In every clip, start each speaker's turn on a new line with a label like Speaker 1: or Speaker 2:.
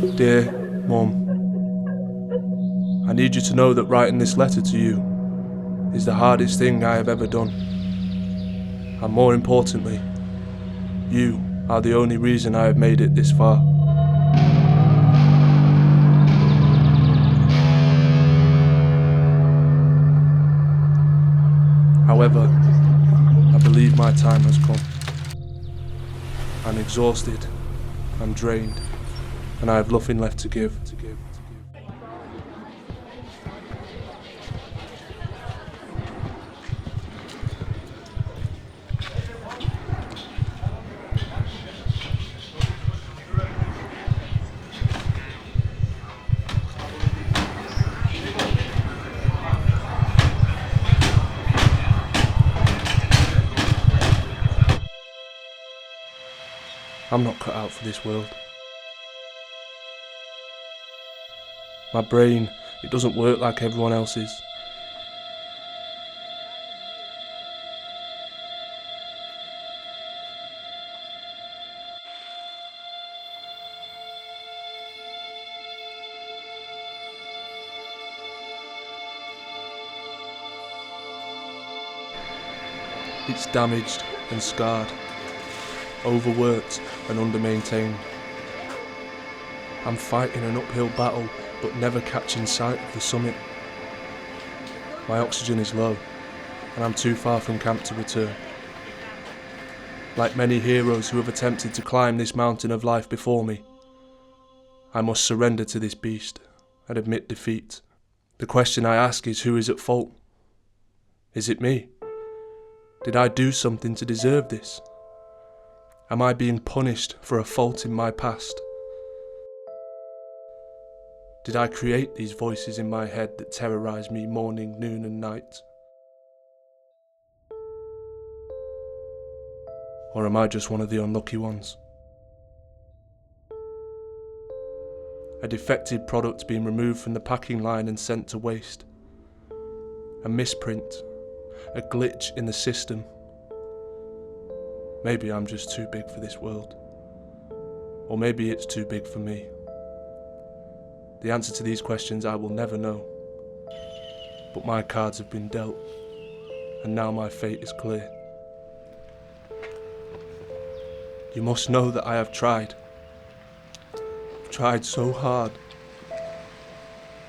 Speaker 1: Dear Mum, I need you to know that writing this letter to you is the hardest thing I have ever done. And more importantly, you are the only reason I have made it this far. However, I believe my time has come. I'm exhausted, I'm drained, and I have nothing left to give. I'm not cut out for this world. My brain, it doesn't work like everyone else's. It's damaged and scarred, overworked and under-maintained. I'm fighting an uphill battle, but never catching sight of the summit. My oxygen is low, and I'm too far from camp to return. Like many heroes who have attempted to climb this mountain of life before me, I must surrender to this beast and admit defeat. The question I ask is, who is at fault? Is it me? Did I do something to deserve this? Am I being punished for a fault in my past? Did I create these voices in my head that terrorise me morning, noon and night? Or am I just one of the unlucky ones? A defective product being removed from the packing line and sent to waste. A misprint, a glitch in the system. Maybe I'm just too big for this world. Or maybe it's too big for me. The answer to these questions I will never know. But my cards have been dealt, and now my fate is clear. You must know that I have tried. I've tried so hard.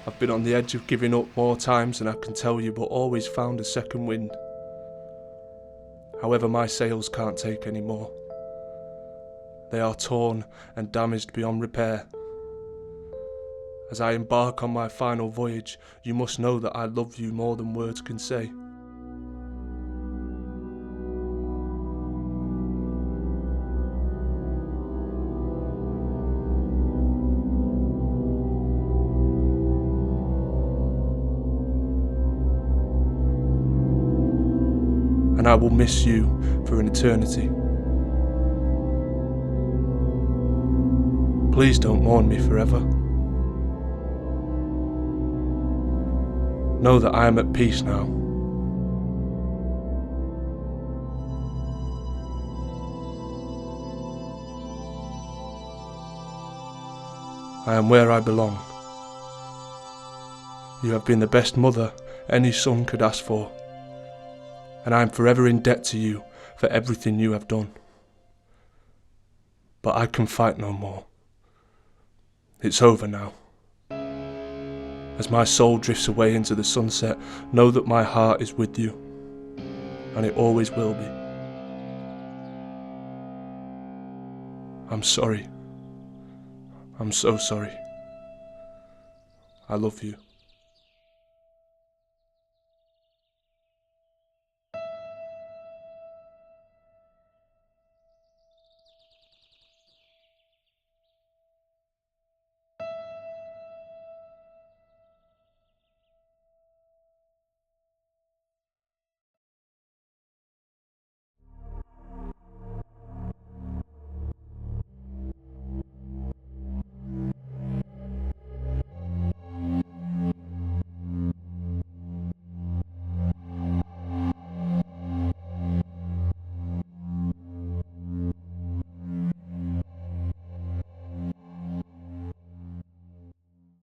Speaker 1: I've been on the edge of giving up more times than I can tell you, but always found a second wind. However, my sails can't take any more. They are torn and damaged beyond repair. As I embark on my final voyage, you must know that I love you more than words can say. And I will miss you for an eternity. Please don't mourn me forever. Know that I am at peace now. I am where I belong. You have been the best mother any son could ask for, and I am forever in debt to you for everything you have done. But I can fight no more. It's over now. As my soul drifts away into the sunset, know that my heart is with you, and it always will be. I'm sorry. I'm so sorry. I love you.